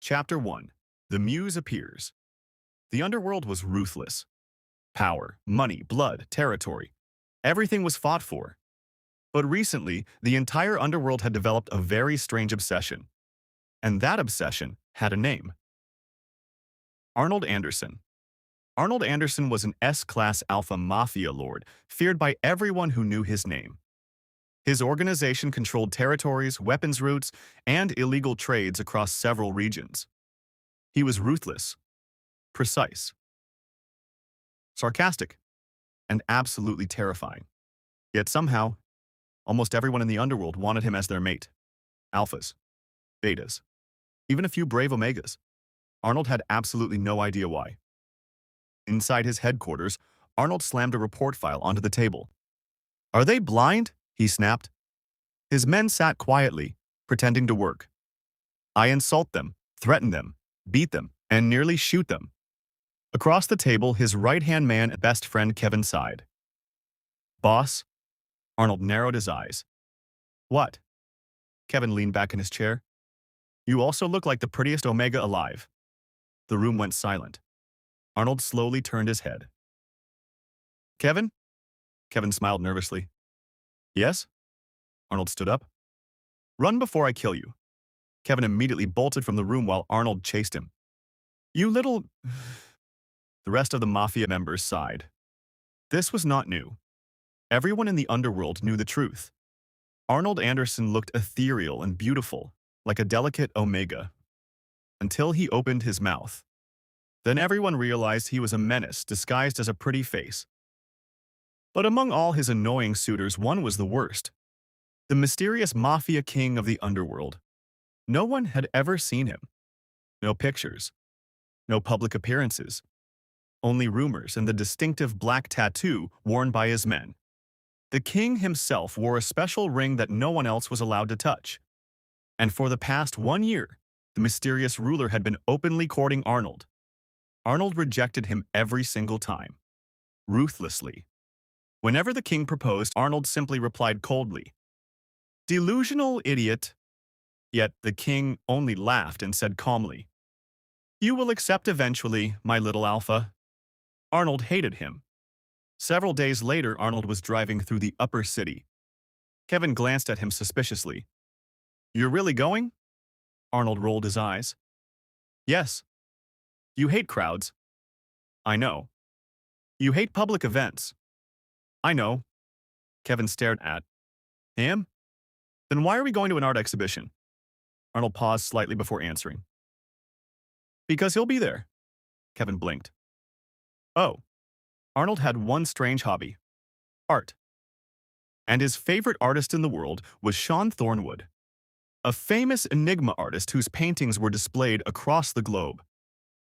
Chapter 1. The Muse appears. The Underworld was ruthless. Power, money, blood, territory. Everything was fought for. But recently, the entire Underworld had developed a very strange obsession. And that obsession had a name. Arnold Anderson. Arnold Anderson was an S-class alpha mafia lord, feared by everyone who knew his name. His organization controlled territories, weapons routes, and illegal trades across several regions. He was ruthless, precise, sarcastic, and absolutely terrifying. Yet somehow, almost everyone in the underworld wanted him as their mate. Alphas, betas, even a few brave omegas. Arnold had absolutely no idea why. Inside his headquarters, Arnold slammed a report file onto the table. "Are they blind?" he snapped. His men sat quietly, pretending to work. "I insult them, threaten them, beat them, and nearly shoot them." Across the table, his right-hand man and best friend Kevin sighed. "Boss?" Arnold narrowed his eyes. "What?" Kevin leaned back in his chair. "You also look like the prettiest Omega alive." The room went silent. Arnold slowly turned his head. "Kevin?" Kevin smiled nervously. "Yes?" Arnold stood up. "Run before I kill you." Kevin immediately bolted from the room while Arnold chased him. "You little—" The rest of the mafia members sighed. This was not new. Everyone in the underworld knew the truth. Arnold Anderson looked ethereal and beautiful, like a delicate Omega, until he opened his mouth. Then everyone realized he was a menace disguised as a pretty face. But among all his annoying suitors, one was the worst. The mysterious Mafia King of the Underworld. No one had ever seen him. No pictures. No public appearances. Only rumors and the distinctive black tattoo worn by his men. The king himself wore a special ring that no one else was allowed to touch. And for the past 1 year, the mysterious ruler had been openly courting Arnold. Arnold rejected him every single time. Ruthlessly. Whenever the king proposed, Arnold simply replied coldly, "Delusional idiot." Yet the king only laughed and said calmly, "You will accept eventually, my little alpha." Arnold hated him. Several days later, Arnold was driving through the upper city. Kevin glanced at him suspiciously. "You're really going?" Arnold rolled his eyes. "Yes." "You hate crowds." "I know." "You hate public events." "I know." Kevin stared at him. "Then why are we going to an art exhibition?" Arnold paused slightly before answering. "Because he'll be there." Kevin blinked. Oh. Arnold had one strange hobby. Art. And his favorite artist in the world was Sean Thornwood, a famous Enigma artist whose paintings were displayed across the globe.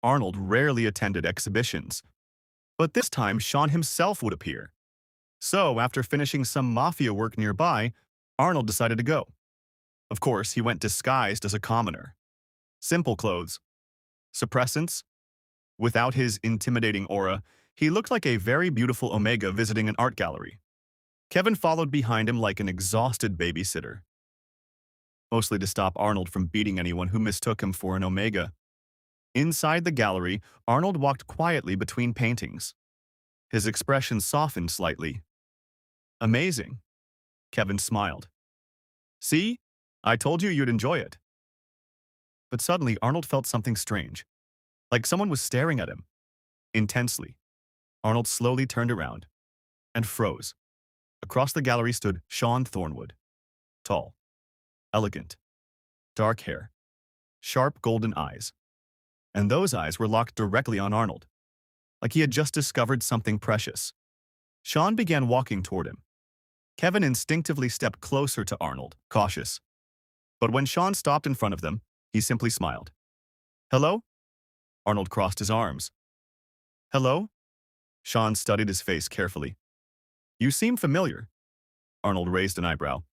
Arnold rarely attended exhibitions, but this time Sean himself would appear. So, after finishing some mafia work nearby, Arnold decided to go. Of course, he went disguised as a commoner. Simple clothes. Suppressants. Without his intimidating aura, he looked like a very beautiful Omega visiting an art gallery. Kevin followed behind him like an exhausted babysitter, mostly to stop Arnold from beating anyone who mistook him for an Omega. Inside the gallery, Arnold walked quietly between paintings. His expression softened slightly. "Amazing." Kevin smiled. "See? I told you you'd enjoy it." But suddenly Arnold felt something strange, like someone was staring at him. Intensely. Arnold slowly turned around and froze. Across the gallery stood Sean Thornwood. Tall, elegant, dark hair, sharp golden eyes. And those eyes were locked directly on Arnold, like he had just discovered something precious. Sean began walking toward him. Kevin instinctively stepped closer to Arnold, cautious. But when Sean stopped in front of them, he simply smiled. "Hello?" Arnold crossed his arms. "Hello?" Sean studied his face carefully. "You seem familiar." Arnold raised an eyebrow.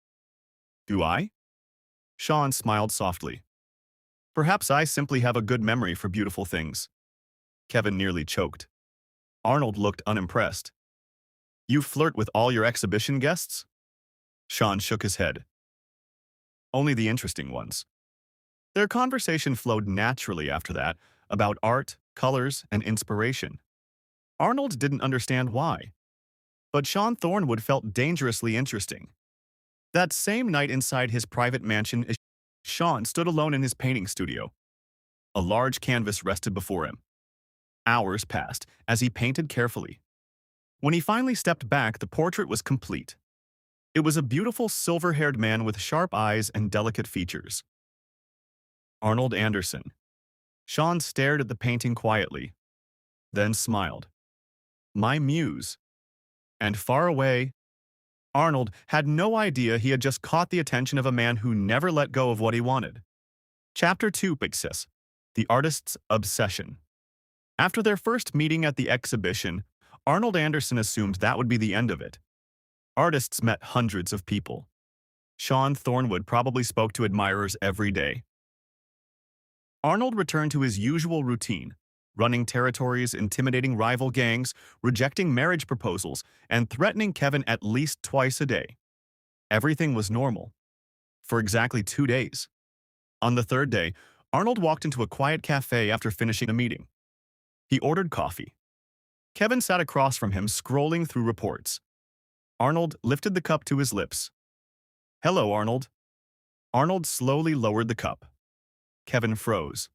"Do I?" Sean smiled softly. "Perhaps I simply have a good memory for beautiful things." Kevin nearly choked. Arnold looked unimpressed. "You flirt with all your exhibition guests?" Sean shook his head. "Only the interesting ones." Their conversation flowed naturally after that, about art, colors, and inspiration. Arnold didn't understand why, but Sean Thornwood felt dangerously interesting. That same night inside his private mansion, Sean stood alone in his painting studio. A large canvas rested before him. Hours passed as he painted carefully. When he finally stepped back, the portrait was complete. It was a beautiful silver-haired man with sharp eyes and delicate features. Arnold Anderson. Sean stared at the painting quietly, then smiled. My muse. And far away, Arnold had no idea he had just caught the attention of a man who never let go of what he wanted. Chapter 2 Pixis, the artist's obsession. After their first meeting at the exhibition, Arnold Anderson assumed that would be the end of it. Artists met hundreds of people. Sean Thornwood probably spoke to admirers every day. Arnold returned to his usual routine, running territories, intimidating rival gangs, rejecting marriage proposals, and threatening Kevin at least twice a day. Everything was normal. For exactly 2 days. On the third day, Arnold walked into a quiet cafe after finishing a meeting. He ordered coffee. Kevin sat across from him, scrolling through reports. Arnold lifted the cup to his lips. Hello, Arnold. Arnold slowly lowered the cup. Kevin froze.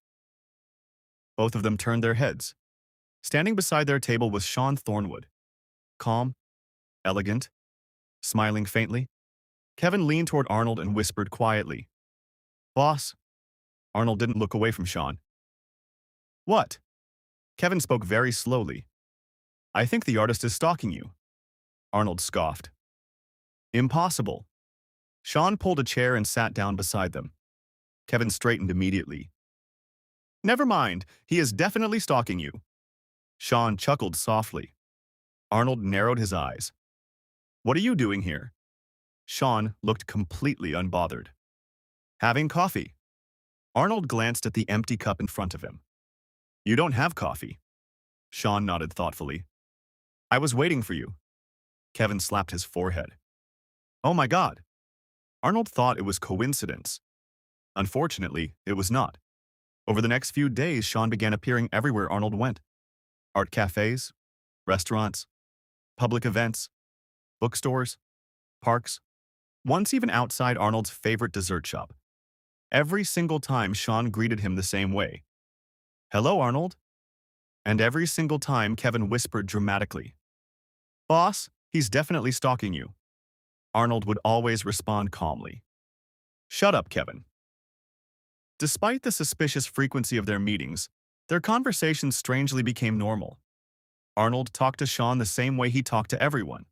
Both of them turned their heads. Standing beside their table was Sean Thornwood. Calm, elegant, smiling faintly. Kevin leaned toward Arnold and whispered quietly. Boss. Arnold didn't look away from Sean. What? Kevin spoke very slowly. I think the artist is stalking you. Arnold scoffed. Impossible. Sean pulled a chair and sat down beside them. Kevin straightened immediately. Never mind, he is definitely stalking you. Sean chuckled softly. Arnold narrowed his eyes. What are you doing here? Sean looked completely unbothered. Having coffee. Arnold glanced at the empty cup in front of him. You don't have coffee. Sean nodded thoughtfully. I was waiting for you. Kevin slapped his forehead. Oh my God. Arnold thought it was coincidence. Unfortunately, it was not. Over the next few days, Sean began appearing everywhere Arnold went. Art cafes, restaurants, public events, bookstores, parks, once even outside Arnold's favorite dessert shop. Every single time, Sean greeted him the same way. Hello, Arnold. And every single time, Kevin whispered dramatically. Boss, he's definitely stalking you. Arnold would always respond calmly. Shut up, Kevin. Despite the suspicious frequency of their meetings, their conversations strangely became normal. Arnold talked to Sean the same way he talked to everyone,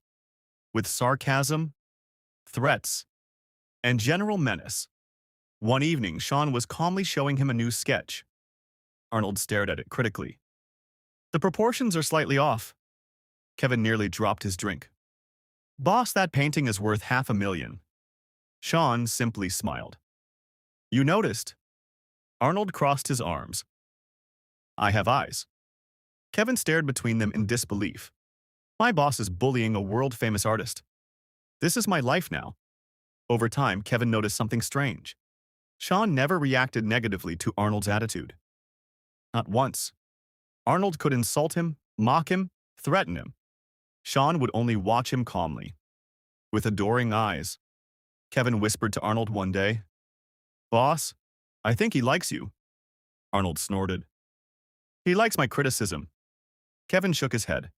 with sarcasm, threats, and general menace. One evening, Sean was calmly showing him a new sketch. Arnold stared at it critically. The proportions are slightly off. Kevin nearly dropped his drink. Boss, that painting is worth $500,000. Sean simply smiled. You noticed? Arnold crossed his arms. I have eyes. Kevin stared between them in disbelief. My boss is bullying a world-famous artist. This is my life now. Over time, Kevin noticed something strange. Sean never reacted negatively to Arnold's attitude. Not once. Arnold could insult him, mock him, threaten him. Sean would only watch him calmly. With adoring eyes, Kevin whispered to Arnold one day, Boss, I think he likes you. Arnold snorted. He likes my criticism. Kevin shook his head.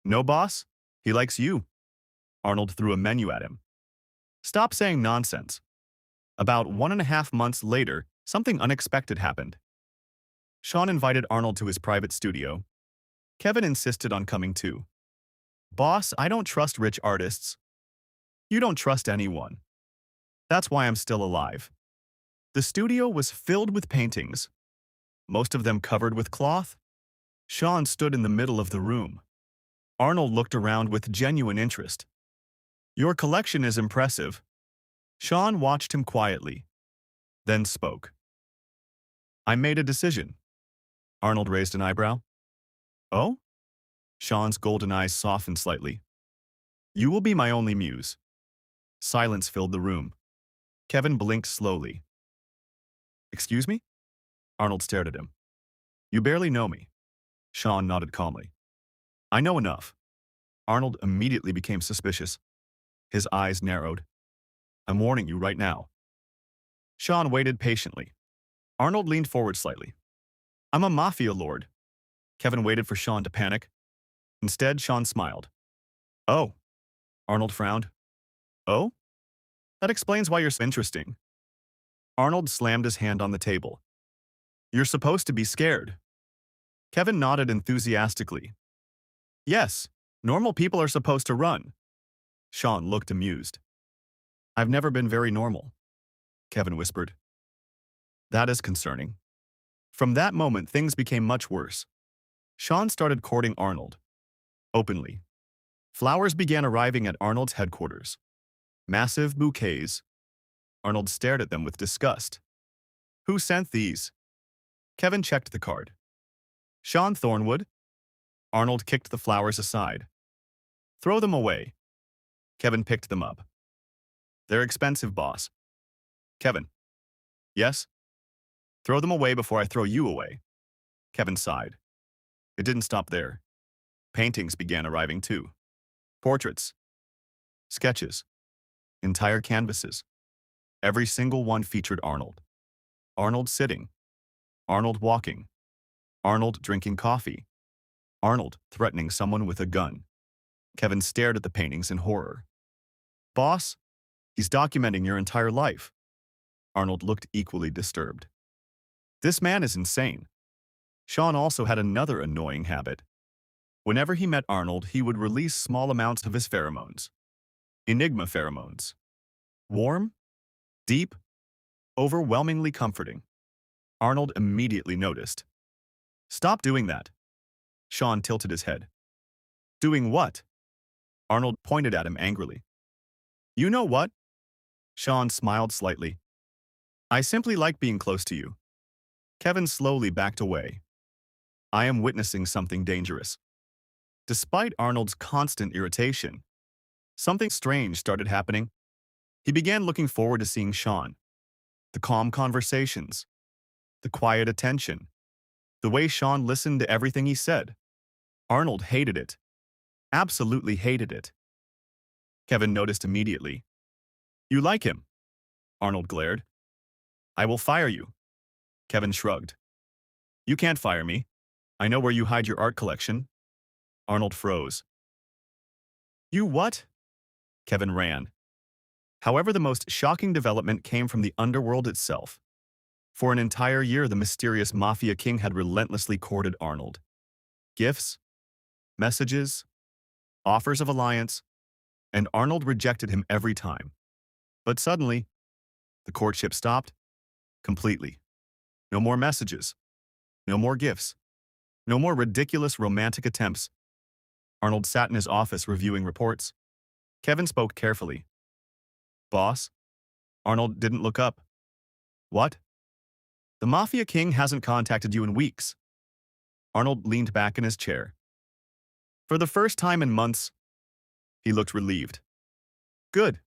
No, boss, he likes you. Arnold threw a menu at him. Stop saying nonsense. About 1.5 months later, something unexpected happened. Sean invited Arnold to his private studio. Kevin insisted on coming too. Boss, I don't trust rich artists. You don't trust anyone. That's why I'm still alive. The studio was filled with paintings, most of them covered with cloth. Sean stood in the middle of the room. Arnold looked around with genuine interest. Your collection is impressive. Sean watched him quietly, then spoke. I made a decision. Arnold raised an eyebrow. Oh? Sean's golden eyes softened slightly. You will be my only muse. Silence filled the room. Kevin blinked slowly. Excuse me? Arnold stared at him. You barely know me. Sean nodded calmly. I know enough. Arnold immediately became suspicious. His eyes narrowed. I'm warning you right now. Sean waited patiently. Arnold leaned forward slightly. I'm a mafia lord. Kevin waited for Sean to panic. Instead, Sean smiled. Oh. Arnold frowned. Oh? That explains why you're so interesting. Arnold slammed his hand on the table. You're supposed to be scared. Kevin nodded enthusiastically. Yes, normal people are supposed to run. Sean looked amused. I've never been very normal, Kevin whispered. That is concerning. From that moment, things became much worse. Sean started courting Arnold. Openly. Flowers began arriving at Arnold's headquarters. Massive bouquets. Arnold stared at them with disgust. Who sent these? Kevin checked the card. Sean Thornwood. Arnold kicked the flowers aside. Throw them away. Kevin picked them up. They're expensive, boss. Kevin. Yes? Throw them away before I throw you away. Kevin sighed. It didn't stop there. Paintings began arriving too. Portraits. Sketches. Entire canvases. Every single one featured Arnold. Arnold sitting. Arnold walking. Arnold drinking coffee. Arnold threatening someone with a gun. Kevin stared at the paintings in horror. Boss, he's documenting your entire life. Arnold looked equally disturbed. This man is insane. Sean also had another annoying habit. Whenever he met Arnold, he would release small amounts of his pheromones. Enigma pheromones. Warm, deep, overwhelmingly comforting. Arnold immediately noticed. Stop doing that. Sean tilted his head. Doing what? Arnold pointed at him angrily. You know what? Sean smiled slightly. I simply like being close to you. Kevin slowly backed away. I am witnessing something dangerous. Despite Arnold's constant irritation, something strange started happening. He began looking forward to seeing Sean. The calm conversations. The quiet attention. The way Sean listened to everything he said. Arnold hated it. Absolutely hated it. Kevin noticed immediately. You like him? Arnold glared. I will fire you. Kevin shrugged. You can't fire me. I know where you hide your art collection. Arnold froze. You what? Kevin ran. However, the most shocking development came from the Underworld itself. For an entire year, the mysterious Mafia King had relentlessly courted Arnold. Gifts, messages, offers of alliance, and Arnold rejected him every time. But suddenly, the courtship stopped completely. No more messages. No more gifts. No more ridiculous romantic attempts. Arnold sat in his office reviewing reports. Kevin spoke carefully. Boss? Arnold didn't look up. What? The Mafia King hasn't contacted you in weeks. Arnold leaned back in his chair. For the first time in months, he looked relieved. Good.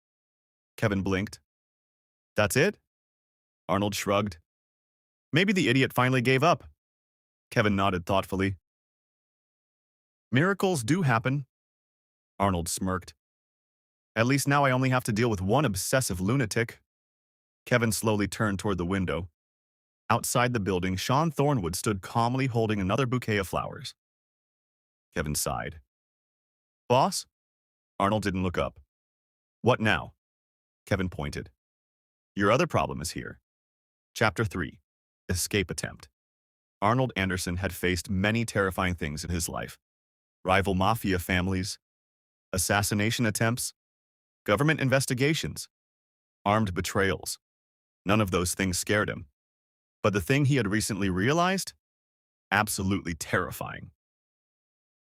Kevin blinked. That's it? Arnold shrugged. Maybe the idiot finally gave up. Kevin nodded thoughtfully. Miracles do happen. Arnold smirked. At least now I only have to deal with one obsessive lunatic. Kevin slowly turned toward the window. Outside the building, Sean Thornwood stood calmly holding another bouquet of flowers. Kevin sighed. Boss? Arnold didn't look up. What now? Kevin pointed. Your other problem is here. Chapter 3. Escape Attempt. Arnold Anderson had faced many terrifying things in his life. Rival mafia families, assassination attempts, government investigations, armed betrayals. None of those things scared him. But the thing he had recently realized? Absolutely terrifying.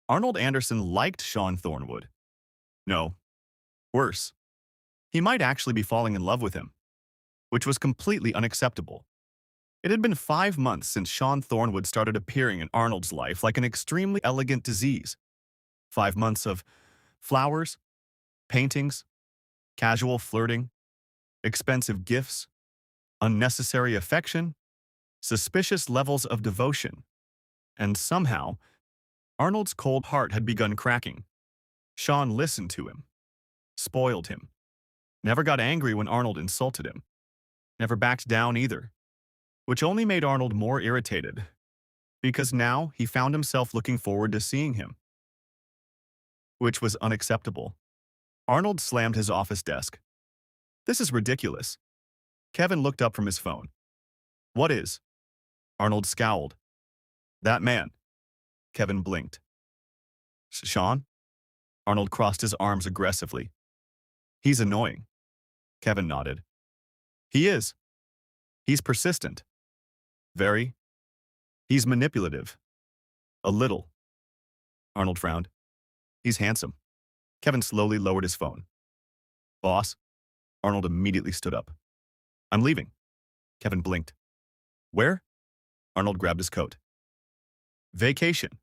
Arnold Anderson liked Sean Thornwood. No. Worse. He might actually be falling in love with him, which was completely unacceptable. It had been 5 months since Sean Thornwood started appearing in Arnold's life like an extremely elegant disease. 5 months of flowers, paintings, casual flirting, expensive gifts, unnecessary affection, suspicious levels of devotion. And somehow, Arnold's cold heart had begun cracking. Sean listened to him, spoiled him, never got angry when Arnold insulted him, never backed down either, which only made Arnold more irritated, because now he found himself looking forward to seeing him, which was unacceptable. Arnold slammed his office desk. This is ridiculous. Kevin looked up from his phone. What is? Arnold scowled. That man. Kevin blinked. Sean? Arnold crossed his arms aggressively. He's annoying. Kevin nodded. He is. He's persistent. Very. He's manipulative. A little. Arnold frowned. He's handsome. Kevin slowly lowered his phone. Boss? Arnold immediately stood up. I'm leaving. Kevin blinked. Where? Arnold grabbed his coat. Vacation.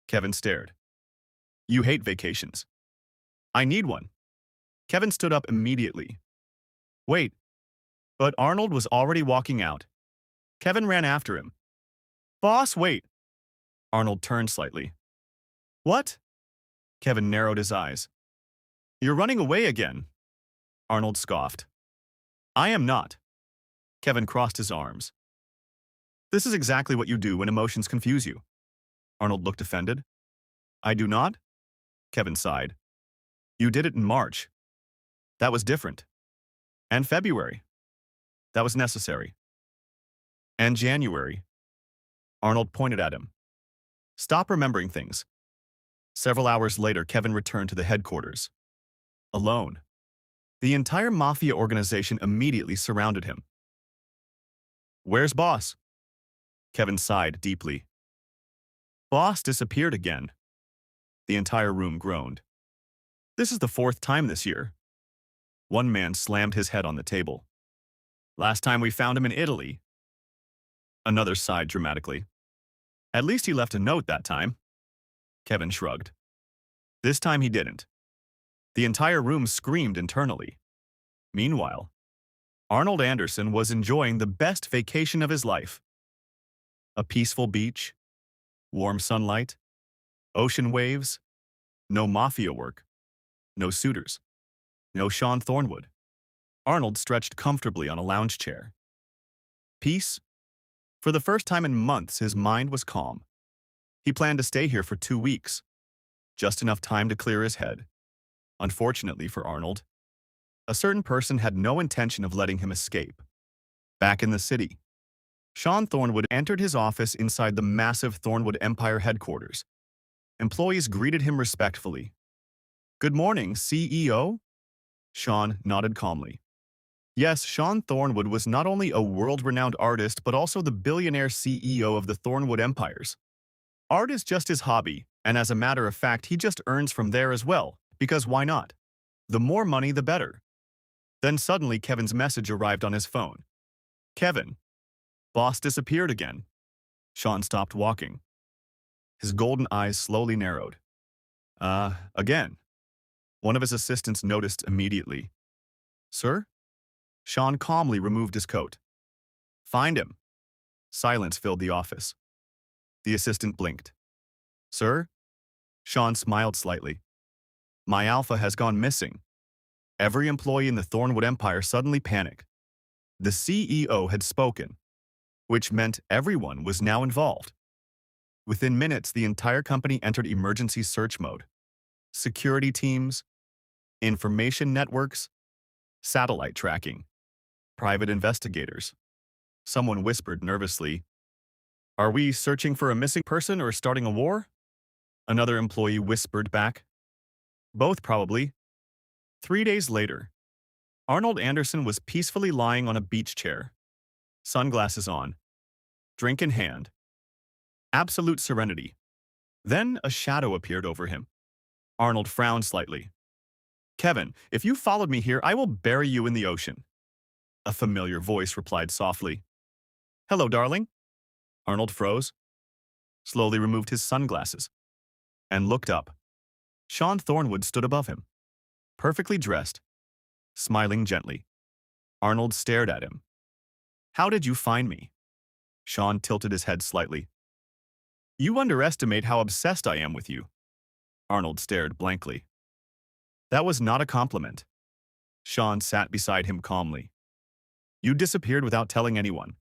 Kevin stared. You hate vacations. I need one. Kevin stood up immediately. Wait. But Arnold was already walking out. Kevin ran after him. Boss, wait. Arnold turned slightly. What? Kevin narrowed his eyes. You're running away again. Arnold scoffed. I am not. Kevin crossed his arms. This is exactly what you do when emotions confuse you. Arnold looked offended. I do not? Kevin sighed. You did it in March. That was different. And February. That was necessary. And January. Arnold pointed at him. Stop remembering things. Several hours later, Kevin returned to the headquarters. Alone. The entire mafia organization immediately surrounded him. Where's boss? Kevin sighed deeply. Boss disappeared again. The entire room groaned. This is the 4th time this year. One man slammed his head on the table. Last time we found him in Italy. Another sighed dramatically. At least he left a note that time. Kevin shrugged. This time he didn't. The entire room screamed internally. Meanwhile, Arnold Anderson was enjoying the best vacation of his life. A peaceful beach, warm sunlight, ocean waves, no mafia work, no suitors, no Sean Thornwood. Arnold stretched comfortably on a lounge chair. Peace? For the first time in months, his mind was calm. He planned to stay here for 2 weeks, just enough time to clear his head. Unfortunately for Arnold, a certain person had no intention of letting him escape. Back in the city, Sean Thornwood entered his office inside the massive Thornwood Empire headquarters. Employees greeted him respectfully. Good morning, CEO? Sean nodded calmly. Yes, Sean Thornwood was not only a world-renowned artist, but also the billionaire CEO of the Thornwood Empires. Art is just his hobby, and as a matter of fact, he just earns from there as well, because why not? The more money, the better. Then suddenly Kevin's message arrived on his phone. Kevin. Boss disappeared again. Sean stopped walking. His golden eyes slowly narrowed. Again. One of his assistants noticed immediately. Sir? Sean calmly removed his coat. Find him. Silence filled the office. The assistant blinked. Sir? Sean smiled slightly. My alpha has gone missing. Every employee in the Thornwood Empire suddenly panicked. The CEO had spoken, which meant everyone was now involved. Within minutes, the entire company entered emergency search mode. Security teams, information networks, satellite tracking, private investigators. Someone whispered nervously, Are we searching for a missing person or starting a war? Another employee whispered back, Both probably. 3 days later, Arnold Anderson was peacefully lying on a beach chair, sunglasses on, drink in hand. Absolute serenity. Then a shadow appeared over him. Arnold frowned slightly. Kevin, if you followed me here, I will bury you in the ocean. A familiar voice replied softly. Hello, darling. Arnold froze, slowly removed his sunglasses, and looked up. Sean Thornwood stood above him, perfectly dressed, smiling gently. Arnold stared at him. How did you find me? Sean tilted his head slightly. You underestimate how obsessed I am with you. Arnold stared blankly. That was not a compliment. Sean sat beside him calmly. You disappeared without telling anyone.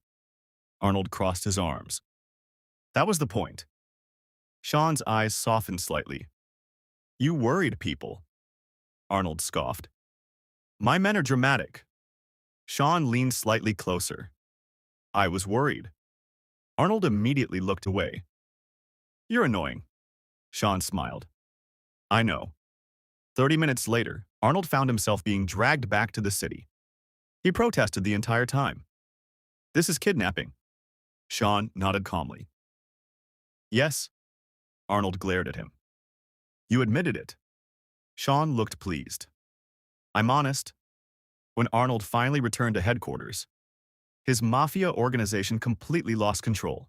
Arnold crossed his arms. That was the point. Sean's eyes softened slightly. You worried people. Arnold scoffed. My men are dramatic. Sean leaned slightly closer. I was worried. Arnold immediately looked away. You're annoying. Sean smiled. I know. 30 minutes later, Arnold found himself being dragged back to the city. He protested the entire time. This is kidnapping. Sean nodded calmly. Yes. Arnold glared at him. You admitted it. Sean looked pleased. I'm honest. When Arnold finally returned to headquarters, his mafia organization completely lost control.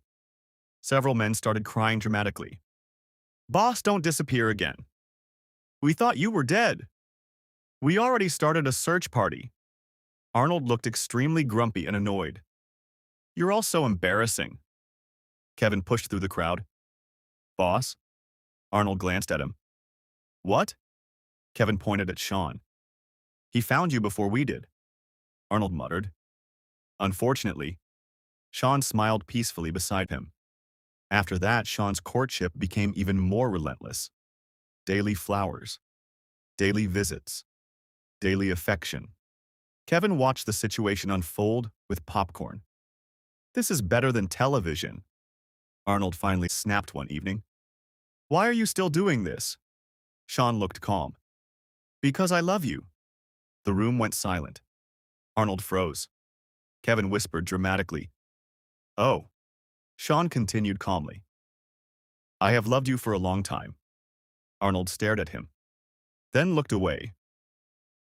Several men started crying dramatically. Boss, don't disappear again. We thought you were dead. We already started a search party. Arnold looked extremely grumpy and annoyed. You're all so embarrassing. Kevin pushed through the crowd. Boss? Arnold glanced at him. What? Kevin pointed at Sean. He found you before we did. Arnold muttered. Unfortunately, Sean smiled peacefully beside him. After that, Sean's courtship became even more relentless. Daily flowers, daily visits, daily affection. Kevin watched the situation unfold with popcorn. This is better than television. Arnold finally snapped one evening. Why are you still doing this? Sean looked calm. Because I love you. The room went silent. Arnold froze. Kevin whispered dramatically. Oh. Sean continued calmly. I have loved you for a long time. Arnold stared at him, then looked away.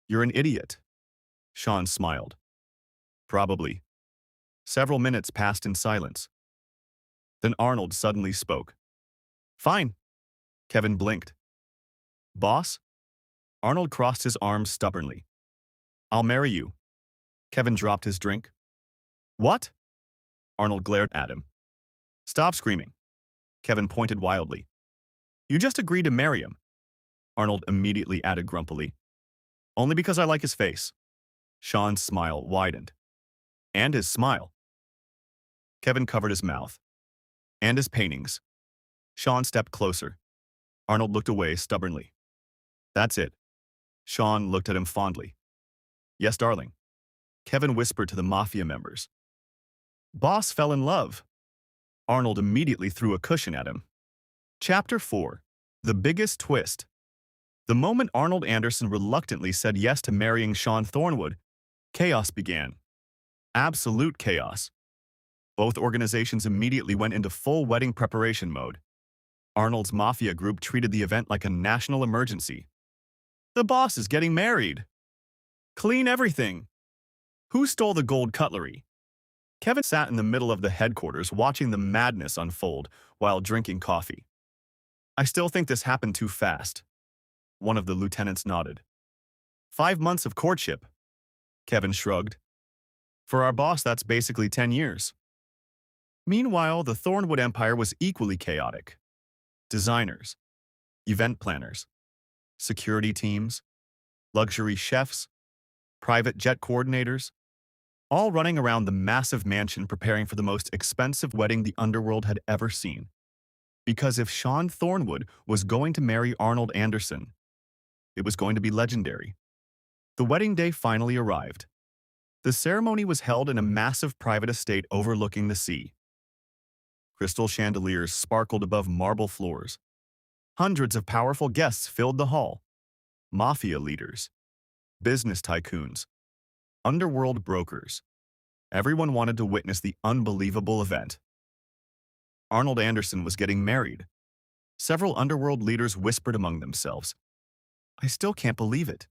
You're an idiot. Sean smiled. Probably. Several minutes passed in silence. Then Arnold suddenly spoke. Fine. Kevin blinked. Boss? Arnold crossed his arms stubbornly. I'll marry you. Kevin dropped his drink. What? Arnold glared at him. Stop screaming. Kevin pointed wildly. You just agreed to marry him. Arnold immediately added grumpily. Only because I like his face. Sean's smile widened. And his smile. Kevin covered his mouth. And his paintings. Sean stepped closer. Arnold looked away stubbornly. That's it. Sean looked at him fondly. Yes, darling. Kevin whispered to the mafia members. Boss fell in love. Arnold immediately threw a cushion at him. Chapter 4. The Biggest Twist. The moment Arnold Anderson reluctantly said yes to marrying Sean Thornwood, chaos began. Absolute chaos. Both organizations immediately went into full wedding preparation mode. Arnold's mafia group treated the event like a national emergency. The boss is getting married. Clean everything. Who stole the gold cutlery? Kevin sat in the middle of the headquarters watching the madness unfold while drinking coffee. I still think this happened too fast. One of the lieutenants nodded. 5 months of courtship. Kevin shrugged. For our boss, that's basically 10 years. Meanwhile, the Thornwood Empire was equally chaotic. Designers, event planners, security teams, luxury chefs, private jet coordinators, all running around the massive mansion preparing for the most expensive wedding the Underworld had ever seen. Because if Sean Thornwood was going to marry Arnold Anderson, it was going to be legendary. The wedding day finally arrived. The ceremony was held in a massive private estate overlooking the sea. Crystal chandeliers sparkled above marble floors. Hundreds of powerful guests filled the hall. Mafia leaders, business tycoons, underworld brokers. Everyone wanted to witness the unbelievable event. Arnold Anderson was getting married. Several underworld leaders whispered among themselves. I still can't believe it.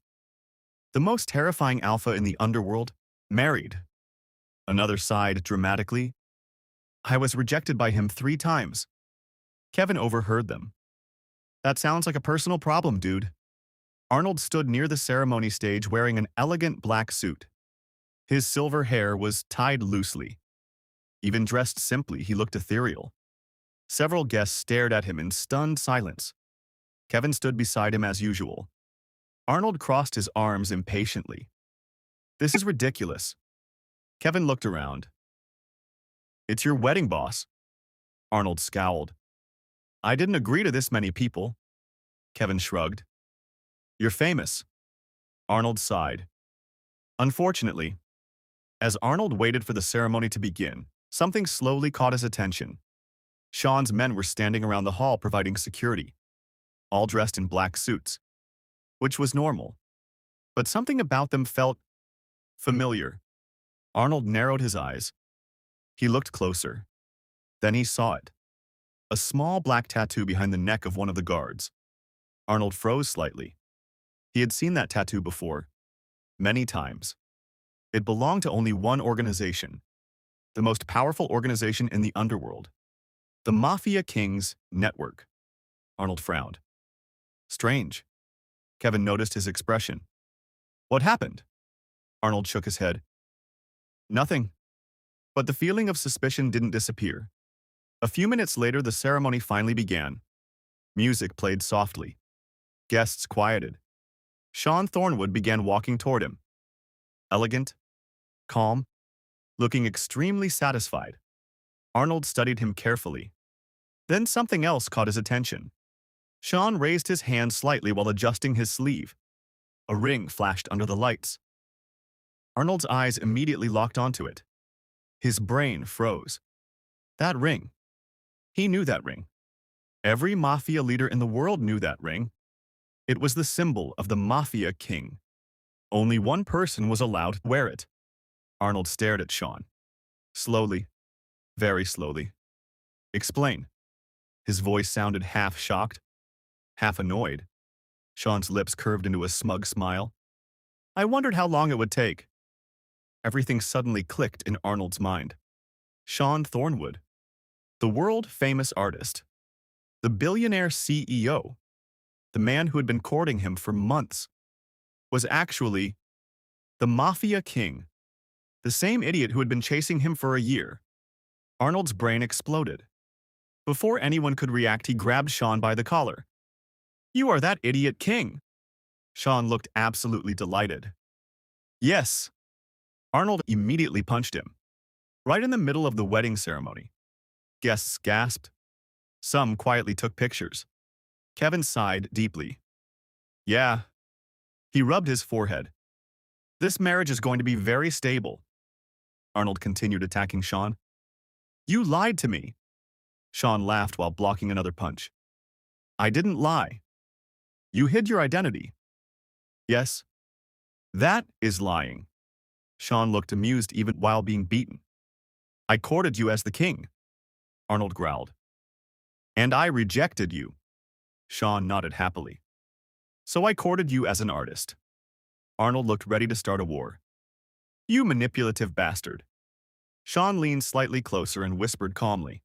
The most terrifying alpha in the underworld, married. Another sighed dramatically. I was rejected by him 3 times. Kevin overheard them. That sounds like a personal problem, dude. Arnold stood near the ceremony stage wearing an elegant black suit. His silver hair was tied loosely. Even dressed simply, he looked ethereal. Several guests stared at him in stunned silence. Kevin stood beside him as usual. Arnold crossed his arms impatiently. This is ridiculous. Kevin looked around. It's your wedding, boss. Arnold scowled. I didn't agree to this many people. Kevin shrugged. You're famous. Arnold sighed. Unfortunately, as Arnold waited for the ceremony to begin, something slowly caught his attention. Sean's men were standing around the hall providing security, all dressed in black suits, which was normal. But something about them felt familiar. Arnold narrowed his eyes. He looked closer. Then he saw it. A small black tattoo behind the neck of one of the guards. Arnold froze slightly. He had seen that tattoo before, many times. It belonged to only one organization, the most powerful organization in the Underworld, the Mafia King's network. Arnold frowned. Strange. Kevin noticed his expression. What happened? Arnold shook his head. Nothing. But the feeling of suspicion didn't disappear. A few minutes later, the ceremony finally began. Music played softly. Guests quieted. Sean Thornwood began walking toward him. Elegant, calm, looking extremely satisfied. Arnold studied him carefully. Then something else caught his attention. Sean raised his hand slightly while adjusting his sleeve. A ring flashed under the lights. Arnold's eyes immediately locked onto it. His brain froze. That ring. He knew that ring. Every mafia leader in the world knew that ring. It was the symbol of the Mafia King. Only one person was allowed to wear it. Arnold stared at Sean. Slowly, very slowly. Explain. His voice sounded half shocked, half annoyed. Sean's lips curved into a smug smile. I wondered how long it would take. Everything suddenly clicked in Arnold's mind. Sean Thornwood, the world-famous artist, the billionaire CEO, the man who had been courting him for months, was actually the Mafia King, the same idiot who had been chasing him for a year. Arnold's brain exploded. Before anyone could react, he grabbed Sean by the collar. You are that idiot King. Sean looked absolutely delighted. Yes. Arnold immediately punched him, right in the middle of the wedding ceremony. Guests gasped. Some quietly took pictures. Kevin sighed deeply. Yeah. He rubbed his forehead. This marriage is going to be very stable. Arnold continued attacking Sean. You lied to me. Sean laughed while blocking another punch. I didn't lie. You hid your identity. Yes. That is lying. Sean looked amused even while being beaten. I courted you as the king. Arnold growled. And I rejected you. Sean nodded happily. So I courted you as an artist. Arnold looked ready to start a war. You manipulative bastard. Sean leaned slightly closer and whispered calmly.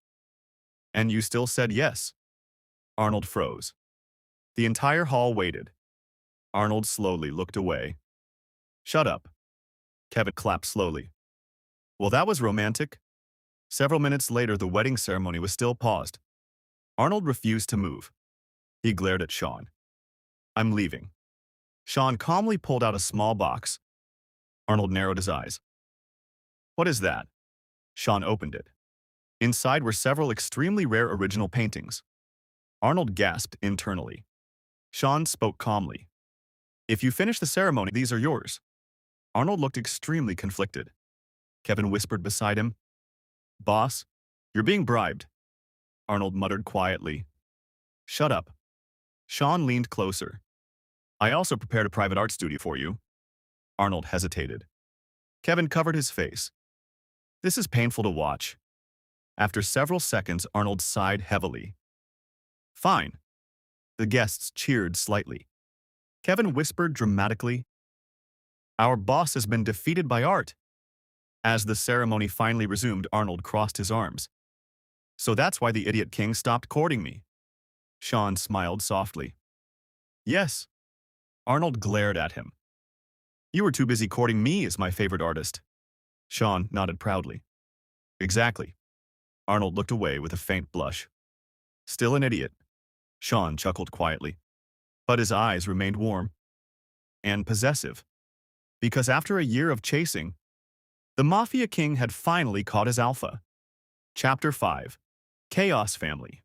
And you still said yes. Arnold froze. The entire hall waited. Arnold slowly looked away. Shut up. Kevin clapped slowly. Well, that was romantic. Several minutes later, the wedding ceremony was still paused. Arnold refused to move. He glared at Sean. I'm leaving. Sean calmly pulled out a small box. Arnold narrowed his eyes. What is that? Sean opened it. Inside were several extremely rare original paintings. Arnold gasped internally. Sean spoke calmly. If you finish the ceremony, these are yours. Arnold looked extremely conflicted. Kevin whispered beside him. Boss, you're being bribed. Arnold muttered quietly. Shut up. Sean leaned closer. I also prepared a private art studio for you. Arnold hesitated. Kevin covered his face. This is painful to watch. After several seconds, Arnold sighed heavily. Fine. The guests cheered slightly. Kevin whispered dramatically. Our boss has been defeated by art. As the ceremony finally resumed, Arnold crossed his arms. So that's why the idiot king stopped courting me. Sean smiled softly. Yes. Arnold glared at him. You were too busy courting me as my favorite artist. Sean nodded proudly. Exactly. Arnold looked away with a faint blush. Still an idiot. Sean chuckled quietly. But his eyes remained warm and possessive. Because after a year of chasing, the Mafia King had finally caught his alpha. Chapter 5. Chaos Family.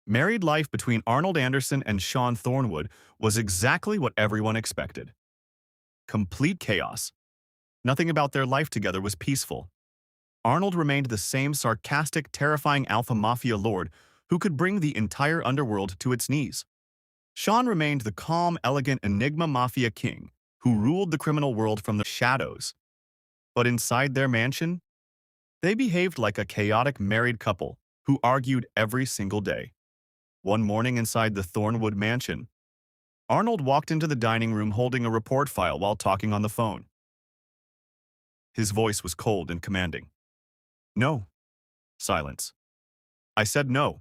Married life between Arnold Anderson and Sean Thornwood was exactly what everyone expected. Complete chaos. Nothing about their life together was peaceful. Arnold remained the same sarcastic, terrifying alpha mafia lord who could bring the entire underworld to its knees. Sean remained the calm, elegant Enigma Mafia King who ruled the criminal world from the shadows. But inside their mansion, they behaved like a chaotic married couple who argued every single day. One morning inside the Thornwood mansion, Arnold walked into the dining room holding a report file while talking on the phone. His voice was cold and commanding. No. Silence. I said no.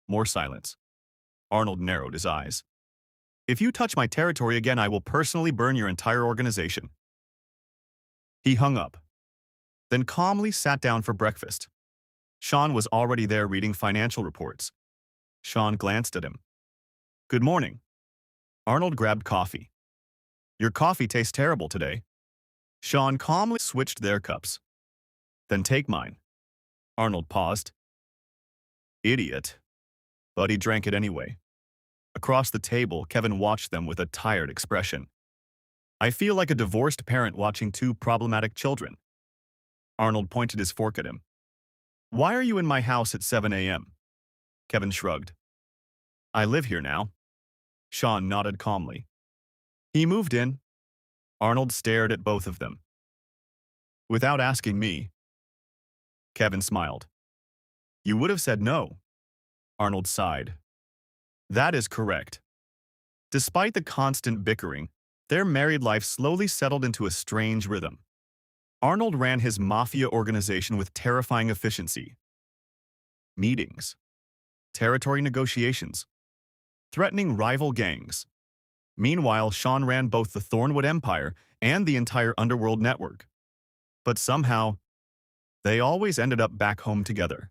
More silence. Arnold narrowed his eyes. If you touch my territory again, I will personally burn your entire organization. He hung up, then calmly sat down for breakfast. Sean was already there reading financial reports. Sean glanced at him. Good morning. Arnold grabbed coffee. Your coffee tastes terrible today. Sean calmly switched their cups. Then take mine. Arnold paused. Idiot. But he drank it anyway. Across the table, Kevin watched them with a tired expression. I feel like a divorced parent watching two problematic children. Arnold pointed his fork at him. Why are you in my house at 7 a.m.? Kevin shrugged. I live here now. Sean nodded calmly. He moved in. Arnold stared at both of them. Without asking me. Kevin smiled. You would have said no. Arnold sighed. That is correct. Despite the constant bickering, their married life slowly settled into a strange rhythm. Arnold ran his mafia organization with terrifying efficiency. Meetings, territory negotiations, threatening rival gangs. Meanwhile, Sean ran both the Thornwood Empire and the entire Underworld network. But somehow, they always ended up back home together.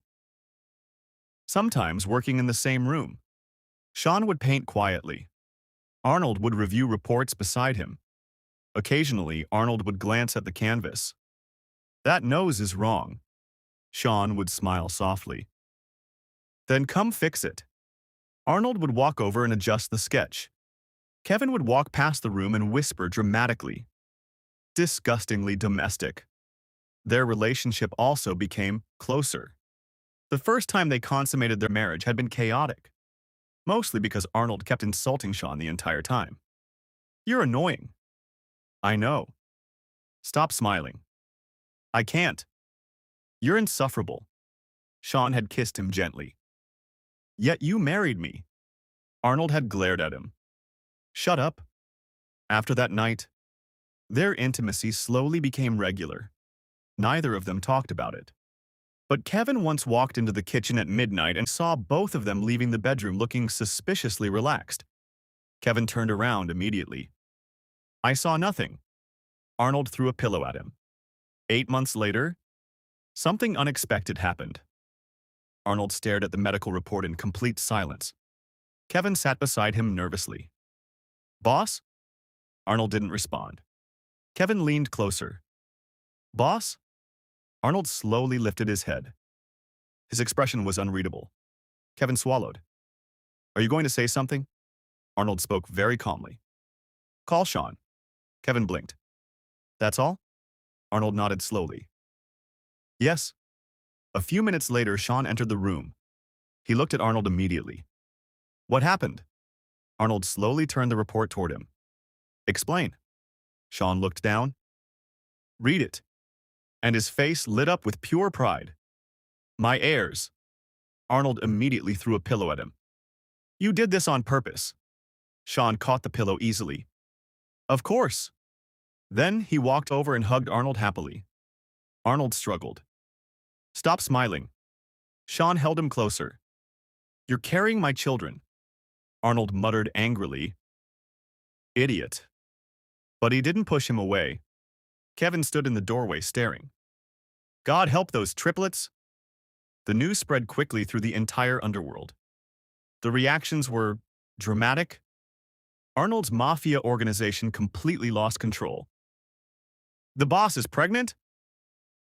Sometimes working in the same room. Sean would paint quietly. Arnold would review reports beside him. Occasionally, Arnold would glance at the canvas. That nose is wrong. Sean would smile softly. Then come fix it. Arnold would walk over and adjust the sketch. Kevin would walk past the room and whisper dramatically. Disgustingly domestic. Their relationship also became closer. The first time they consummated their marriage had been chaotic. Mostly because Arnold kept insulting Sean the entire time. You're annoying. I know. Stop smiling. I can't. You're insufferable. Sean had kissed him gently. Yet you married me. Arnold had glared at him. Shut up. After that night, their intimacy slowly became regular. Neither of them talked about it. But Kevin once walked into the kitchen at midnight and saw both of them leaving the bedroom looking suspiciously relaxed. Kevin turned around immediately. I saw nothing. Arnold threw a pillow at him. 8 months later, something unexpected happened. Arnold stared at the medical report in complete silence. Kevin sat beside him nervously. Boss? Arnold didn't respond. Kevin leaned closer. Boss? Arnold slowly lifted his head. His expression was unreadable. Kevin swallowed. Are you going to say something? Arnold spoke very calmly. Call Sean. Kevin blinked. That's all? Arnold nodded slowly. Yes. A few minutes later, Sean entered the room. He looked at Arnold immediately. What happened? Arnold slowly turned the report toward him. Explain. Sean looked down. Read it. And his face lit up with pure pride. My heirs. Arnold immediately threw a pillow at him. You did this on purpose. Sean caught the pillow easily. Of course. Then he walked over and hugged Arnold happily. Arnold struggled. Stop smiling. Sean held him closer. You're carrying my children. Arnold muttered angrily. Idiot. But he didn't push him away. Kevin stood in the doorway staring. God help those triplets. The news spread quickly through the entire underworld. The reactions were dramatic. Arnold's mafia organization completely lost control. The boss is pregnant?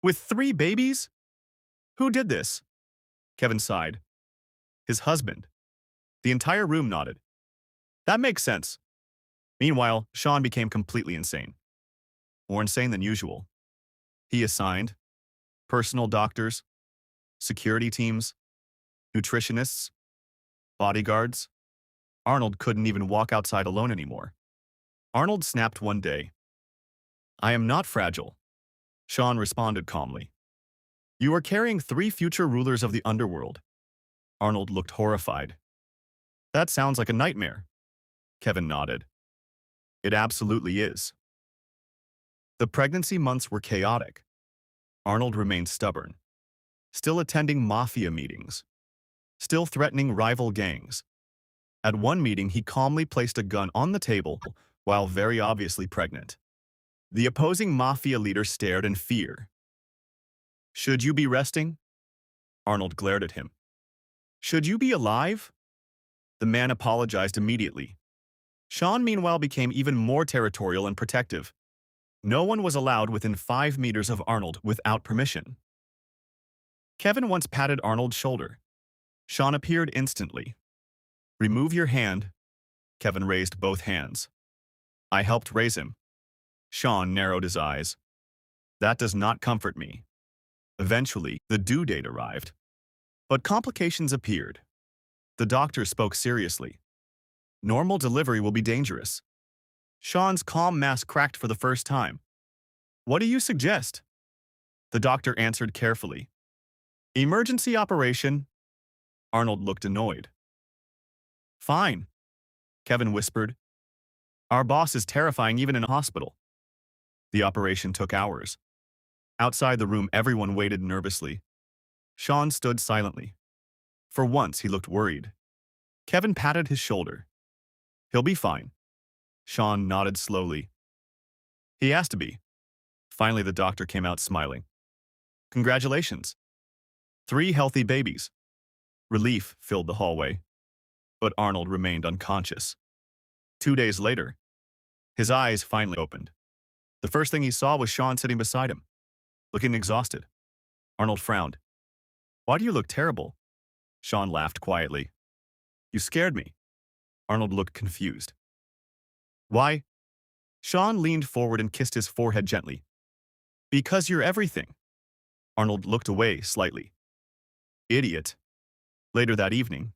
With 3 babies? Who did this? Kevin sighed. His husband. The entire room nodded. That makes sense. Meanwhile, Sean became completely insane. More insane than usual. He assigned personal doctors, security teams, nutritionists, bodyguards. Arnold couldn't even walk outside alone anymore. Arnold snapped one day. I am not fragile. Sean responded calmly. You are carrying 3 future rulers of the underworld. Arnold looked horrified. That sounds like a nightmare. Kevin nodded. It absolutely is. The pregnancy months were chaotic. Arnold remained stubborn, still attending mafia meetings, still threatening rival gangs. At one meeting, he calmly placed a gun on the table while very obviously pregnant. The opposing mafia leader stared in fear. Should you be resting? Arnold glared at him. Should you be alive? The man apologized immediately. Sean, meanwhile, became even more territorial and protective. No one was allowed within 5 meters of Arnold without permission. Kevin once patted Arnold's shoulder. Sean appeared instantly. Remove your hand. Kevin raised both hands. I helped raise him. Sean narrowed his eyes. That does not comfort me. Eventually, the due date arrived. But complications appeared. The doctor spoke seriously. Normal delivery will be dangerous. Sean's calm mask cracked for the first time. What do you suggest? The doctor answered carefully. Emergency operation. Arnold looked annoyed. Fine, Kevin whispered. Our boss is terrifying even in a hospital. The operation took hours. Outside the room, everyone waited nervously. Sean stood silently. For once, he looked worried. Kevin patted his shoulder. He'll be fine. Sean nodded slowly. He has to be. Finally, the doctor came out smiling. Congratulations. 3 healthy babies. Relief filled the hallway. But Arnold remained unconscious. 2 days later, his eyes finally opened. The first thing he saw was Sean sitting beside him, looking exhausted. Arnold frowned. Why do you look terrible? Sean laughed quietly. You scared me. Arnold looked confused. Why? Sean leaned forward and kissed his forehead gently. Because you're everything. Arnold looked away slightly. Idiot. Later that evening,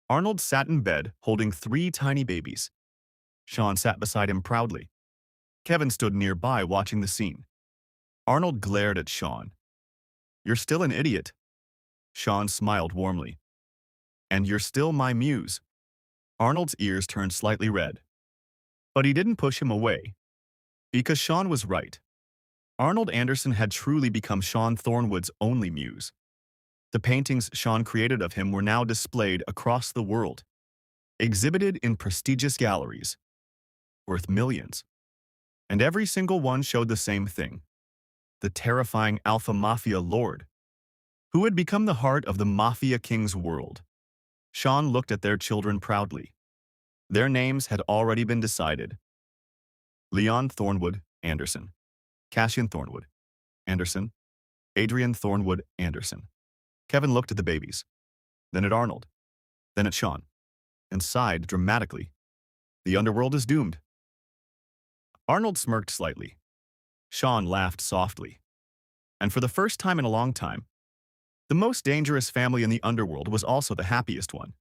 Arnold sat in bed holding 3 tiny babies. Sean sat beside him proudly. Kevin stood nearby watching the scene. Arnold glared at Sean. You're still an idiot. Sean smiled warmly. And you're still my muse. Arnold's ears turned slightly red. But he didn't push him away. Because Sean was right. Arnold Anderson had truly become Sean Thornwood's only muse. The paintings Sean created of him were now displayed across the world, exhibited in prestigious galleries, worth millions. And every single one showed the same thing. The terrifying Alpha Mafia Lord, who had become the heart of the Mafia King's world. Sean looked at their children proudly. Their names had already been decided. Leon Thornwood Anderson, Cassian Thornwood Anderson, Adrian Thornwood Anderson. Kevin looked at the babies, then at Arnold, then at Sean, and sighed dramatically. The underworld is doomed. Arnold smirked slightly. Sean laughed softly. And for the first time in a long time, the most dangerous family in the underworld was also the happiest one.